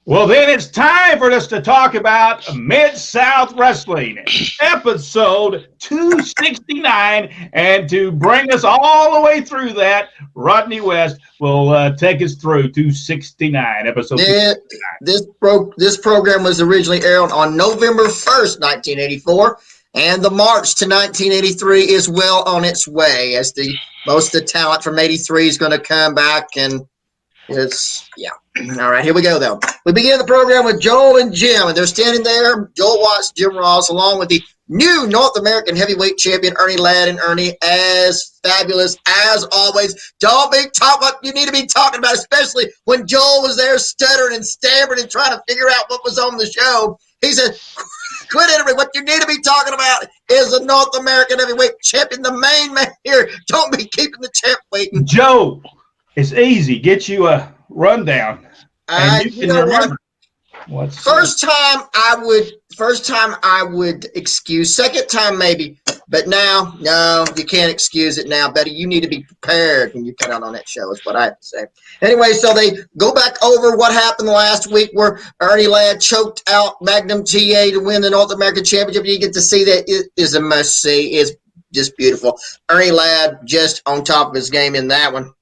Well, then it's time for us to talk about Mid-South Wrestling, episode 269. And to bring us all the way through that, Rodney West will take us through 269, episode Yeah, 269. this program was originally aired on November 1st, 1984, and the march to 1983 is well on its way as most of the talent from 83 is going to come back, and yeah. All right, here we go, though. We begin the program with Joel and Jim, and they're standing there. Joel Watts, Jim Ross, along with the new North American heavyweight champion, Ernie Ladd, and Ernie, as fabulous as always. Don't be talking what you need to be talking about, especially when Joel was there stuttering and stammering and trying to figure out what was on the show. He said, quit it, what you need to be talking about is the North American heavyweight champion, the main man here. Don't be keeping the champ waiting. Joe, it's easy. Get you a rundown. And you can remember. First time I would excuse. Second time maybe, but now no, you can't excuse it now, Betty. You need to be prepared when you cut out on that show. Is what I have to say. Anyway, so they go back over what happened last week, where Ernie Ladd choked out Magnum TA to win the North American Championship. You get to see that. It is a must see. It's just beautiful. Ernie Ladd just on top of his game in that one,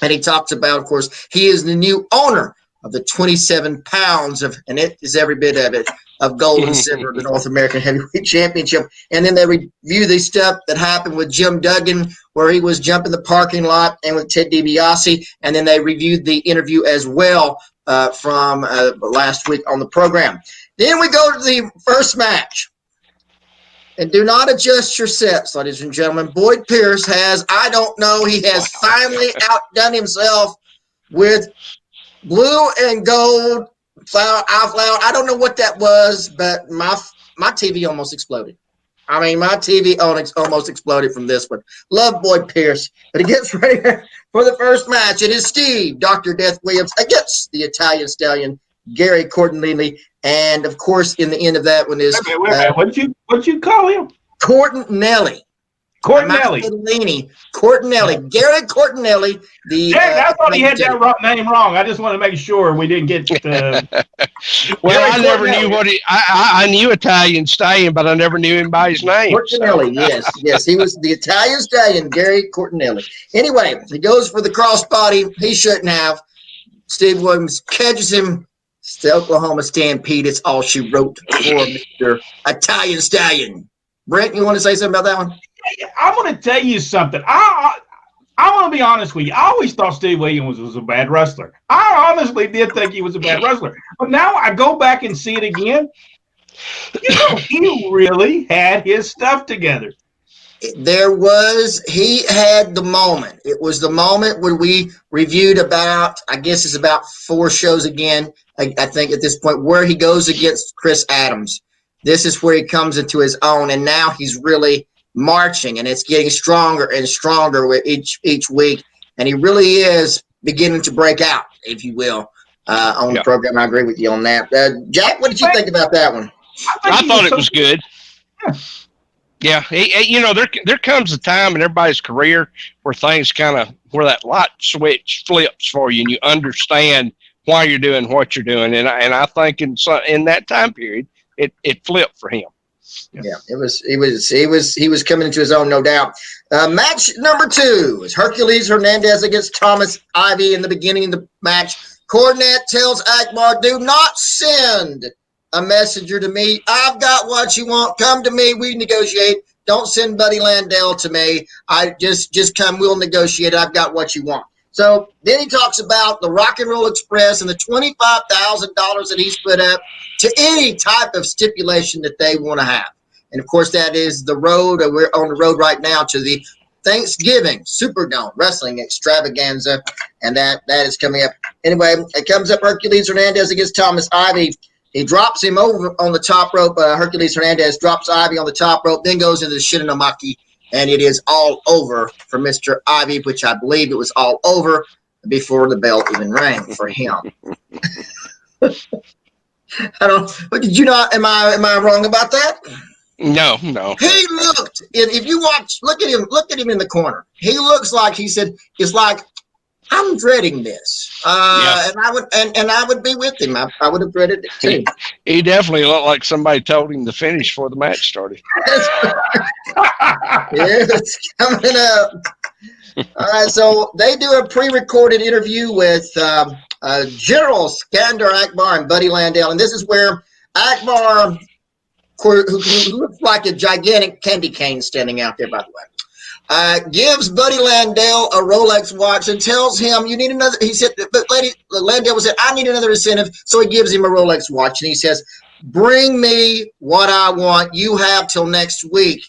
and he talks about, of course, he is the new owner of the 27 pounds of, and it is every bit of it, of gold and silver, the North American Heavyweight Championship. And then they review the stuff that happened with Jim Duggan, where he was jumping the parking lot, and with Ted DiBiase. And then they reviewed the interview as well from last week on the program. Then we go to the first match. And do not adjust your sets, ladies and gentlemen. Boyd Pierce has, I don't know, he has finally outdone himself with blue and gold flower. I don't know what that was, but my TV almost exploded. I mean, my TV almost exploded from this one. Love Boyd Pierce. But he gets ready for the first match. It is Steve, Dr. Death Williams, against the Italian Stallion, Gary Cortinelli. And, of course, in the end of that one is... Wait a minute. What'd you call him? Cortinelli. Cortinelli. Gary Cortinelli. I thought he had that name wrong. I just want to make sure we didn't get. Well, I never knew what he. I knew Italian Stallion, but I never knew him by his name. Cortinelli, yes, he was the Italian Stallion, Gary Cortinelli. Anyway, he goes for the crossbody. He shouldn't have. Steve Williams catches him. It's the Oklahoma Stampede. It's all she wrote for Mr. Italian Stallion. Brent, you want to say something about that one? I want to tell you something. I want to be honest with you. I always thought Steve Williams was a bad wrestler. I honestly did think he was a bad wrestler. But now I go back and see it again. He really had his stuff together. He had the moment. It was the moment when we reviewed about, I guess it's about 4 shows again, I think at this point, where he goes against Chris Adams. This is where he comes into his own, and now he's really marching, and it's getting stronger and stronger with each week, and he really is beginning to break out, if you will, on the program. I agree with you on that. Jack, what did you think about that one? I thought it was good. Yeah, there comes a time in everybody's career where things where that light switch flips for you, and you understand why you're doing what you're doing, and I think in that time period, it flipped for him. Yeah, he was coming into his own, no doubt. Match number 2 is Hercules Hernandez against Thomas Ivy. In the beginning of the match, Cornette tells Agbar, do not send a messenger to me. I've got what you want. Come to me. We negotiate. Don't send Buddy Landell to me. I just come. We'll negotiate. I've got what you want. So then he talks about the Rock and Roll Express and the $25,000 that he's put up to any type of stipulation that they want to have. And, of course, that is the road. We're on the road right now to the Thanksgiving Superdome Wrestling Extravaganza, and that is coming up. Anyway, it comes up Hercules Hernandez against Thomas Ivy. He drops him over on the top rope. Hercules Hernandez drops Ivy on the top rope, then goes into the Shinnomaki. And it is all over for Mr. Ivy, which I believe it was all over before the bell even rang for him. But did you not? Am I wrong about that? No. He looked. If you look at him in the corner. He looks like he said it's like I'm dreading this. And I would be with him. I would have dreaded it too. He definitely looked like somebody told him to finish before the match started. It's coming up. All right, so they do a pre-recorded interview with General Skandar Agbar and Buddy Landell, and this is where Agbar, who looks like a gigantic candy cane standing out there, by the way, gives Buddy Landell a Rolex watch and tells him, "You need another." He said, "But Landell said, I need another incentive," so he gives him a Rolex watch, and he says, "Bring me what I want. You have till next week."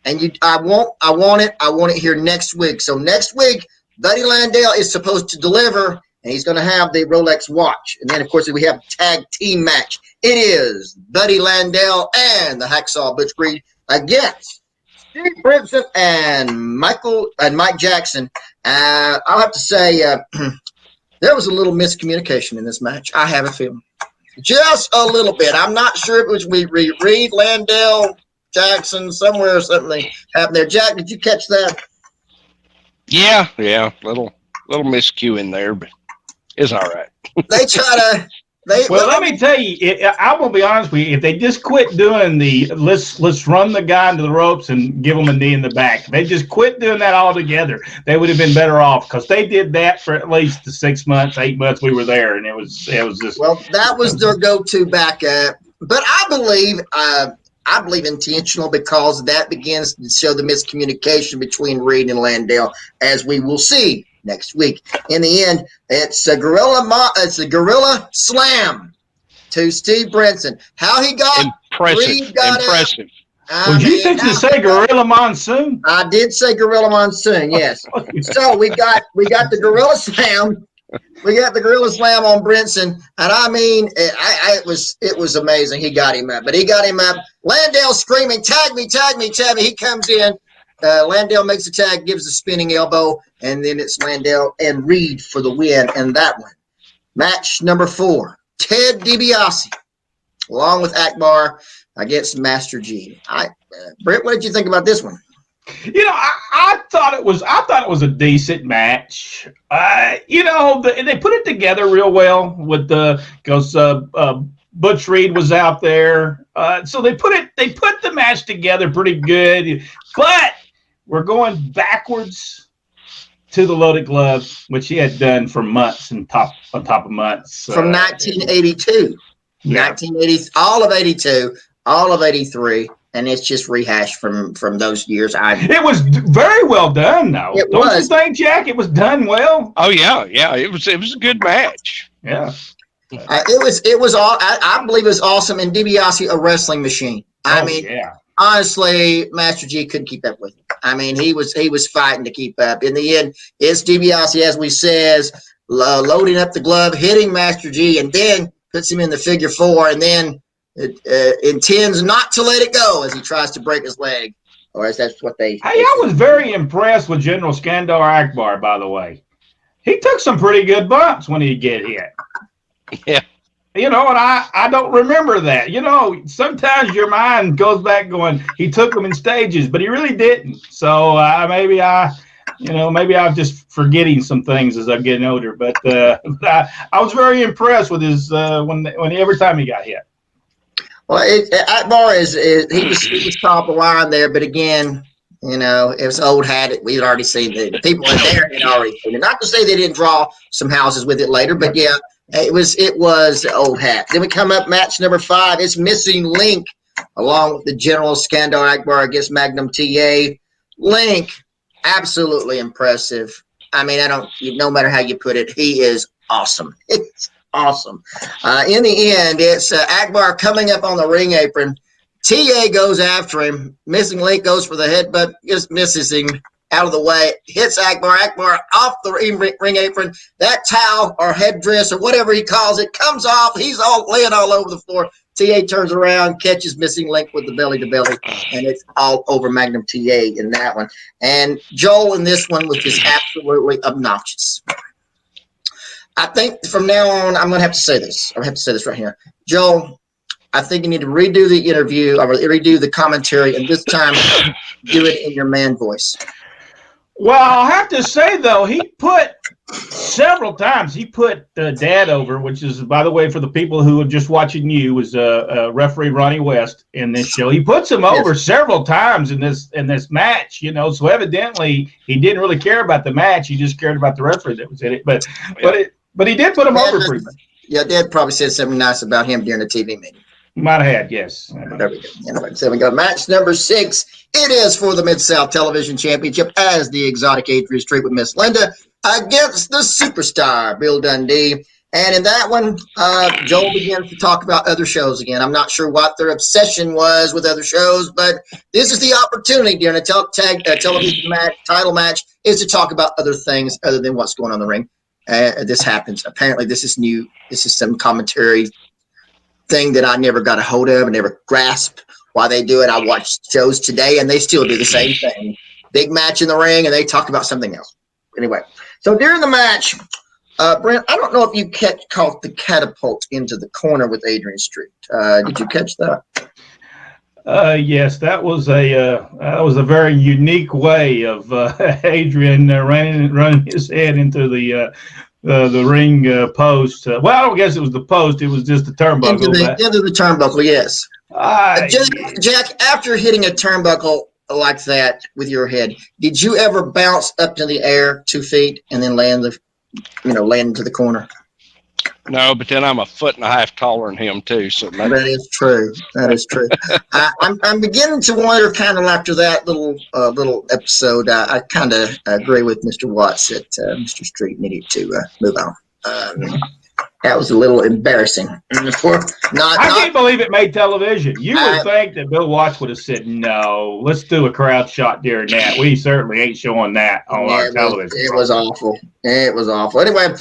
And I want it here next week. So next week, Buddy Landell is supposed to deliver, and he's going to have the Rolex watch. And then, of course, we have a tag team match. It is Buddy Landell and the Hacksaw Butch Reed against Steve Brinson and Mike Jackson. I'll have to say there was a little miscommunication in this match. I have a feeling, just a little bit. I'm not sure if it was Reed, Landell, Jackson, somewhere something happened there. Jack, did you catch that? Yeah, little miscue in there, but it's all right. They try to. Let me tell you, I'm gonna be honest with you. If they just quit doing the let's run the guy into the ropes and give him a knee in the back, if they just quit doing that altogether, they would have been better off, because they did that for at least the 6 months, 8 months we were there, and it was just. Well, that was their go-to backup, but I believe intentional, because that begins to show the miscommunication between Reed and Landell, as we will see next week. In the end, it's a gorilla slam to Steve Brinson. How he got impressive. Would you think to say Gorilla Monsoon? I did say Gorilla Monsoon, yes. So we got the gorilla slam. We got the gorilla slam on Brinson, and I mean, it was amazing. He got him up, but he got him up. Landell screaming, "Tag me, tag me, tag me!" He comes in. Landell makes the tag, gives the spinning elbow, and then it's Landell and Reed for the win in that one. Match number 4: Ted DiBiase, along with Agbar, against Master G. Brent, what did you think about this one? You know, I thought it was a decent match. You know, they put it together real well with because Butch Reed was out there, so they put the match together pretty good. But we're going backwards to the Loaded Glove, which he had done for months on top of months from 1982, yeah. 1980, all of 82, all of 83. And it's just rehashed from those years. It was very well done, though. Don't you think, Jack? It was done well. Oh yeah. It was a good match. Yeah. It was all. I believe it was awesome. And DiBiase, a wrestling machine. I mean, honestly, Master G couldn't keep up with him. I mean, he was fighting to keep up. In the end, it's DiBiase, as we says, loading up the glove, hitting Master G, and then puts him in the figure 4, and then intends not to let it go as he tries to break his leg, or as that's what they. Hey, I was very impressed with General Skandar Agbar, by the way. He took some pretty good bumps when he get hit. Yeah. You know, and I don't remember that. You know, sometimes your mind goes back going, he took them in stages, but he really didn't. So maybe I'm just forgetting some things as I'm getting older. But I was very impressed with his every time he got hit. Well, Agbar he was top of the line there, but again, you know, it was old hat. We had already seen the people in there had already seen it. Not to say they didn't draw some houses with it later, but yeah, it was old hat. Then we come up match number 5. It's Missing Link, along with the General Skandar Agbar against Magnum TA. Link, absolutely impressive. I mean, no matter how you put it, he is awesome. It's awesome. In the end, it's Agbar coming up on the ring apron. TA goes after him. Missing Link goes for the headbutt, just misses him out of the way. Hits Agbar. Agbar off the ring apron. That towel or headdress or whatever he calls it comes off. He's all laying all over the floor. TA turns around, catches Missing Link with the belly to belly, and it's all over Magnum TA in that one. And Joel in this one was just absolutely obnoxious. I think from now on, I'm going to have to say this. I'm going to have to say this right here. Joel, I think you need to redo the interview or redo the commentary, and this time do it in your man voice. Well, I'll have to say, though, he put several times he put Dad over, which is, by the way, for the people who are just watching you, was referee Ronnie West in this show. He puts him over several times in this match, you know. So evidently he didn't really care about the match. He just cared about the referee that was in it. But he did put him over pretty much. Yeah, Dad probably said something nice about him during the TV meeting. Might have had, yes. There we go. Anyway, so we got match number 6. It is for the Mid-South Television Championship as the exotic Adrian Street with Miss Linda against the superstar Bill Dundee. And in that one, Joel begins to talk about other shows again. I'm not sure what their obsession was with other shows, but this is the opportunity during a television match, title match, is to talk about other things other than what's going on in the ring. This happens. Apparently, this is new. This is some commentary thing that I never got a hold of and never grasped why they do it. I watched shows today, and they still do the same thing. Big match in the ring, and they talk about something else. Anyway, so during the match, Brent, I don't know if you caught the catapult into the corner with Adrian Street. Did you catch that? Yes, that was a very unique way of Adrian running his head into the ring post. Well, I don't guess it was the post. It was just the turnbuckle. Into the turnbuckle, yes. Jack, after hitting a turnbuckle like that with your head, did you ever bounce up to the air 2 feet and then land into the corner? No, but then I'm a foot and a half taller than him too. So that is true. That is true. I'm beginning to wonder, kind of after that little episode. I kind of agree with Mr. Watts that Mr. Street needed to move on. That was a little embarrassing. I can't believe it made television. You would think that Bill Watts would have said, "No, let's do a crowd shot during that." We certainly ain't showing that on our television. It was awful. It was awful. Anyway,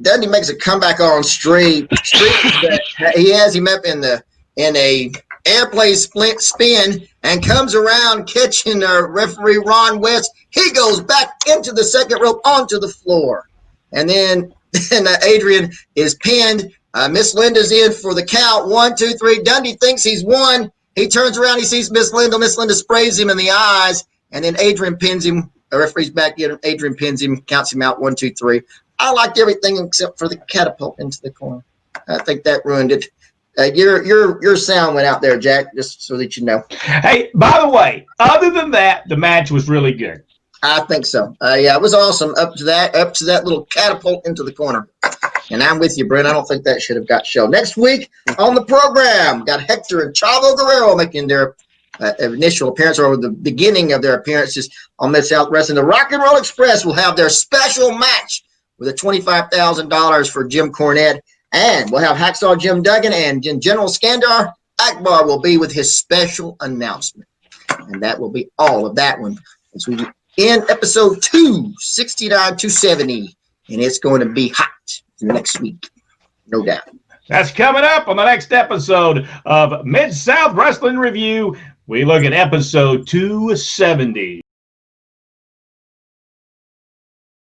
Dundee makes a comeback on Street. He has him up in a airplane spin and comes around catching referee Ron West. He goes back into the second rope onto the floor, and then Adrian is pinned. Miss Linda's in for the count. 1, 2, 3. Dundee thinks he's won. He turns around. He sees Miss Linda. Miss Linda sprays him in the eyes, and then Adrian pins him. The referee's back in. Adrian pins him, counts him out. 1, 2, 3. I liked everything except for the catapult into the corner. I think that ruined it. Your sound went out there, Jack, just so that you know. Hey, by the way, other than that, the match was really good. I think so. Yeah, it was awesome up to that little catapult into the corner. And I'm with you, Brent. I don't think that should have got shown. Next week on the program, got Hector and Chavo Guerrero making their initial appearance, or the beginning of their appearances on Mid-South Wrestling. The Rock and Roll Express will have their special match with a $25,000 for Jim Cornette. And we'll have Hacksaw Jim Duggan, and General Skandar Agbar will be with his special announcement. And that will be all of that one. As we in episode 269, 270, and it's going to be hot next week, no doubt. That's coming up on the next episode of Mid-South Wrestling Review. We look at episode 270.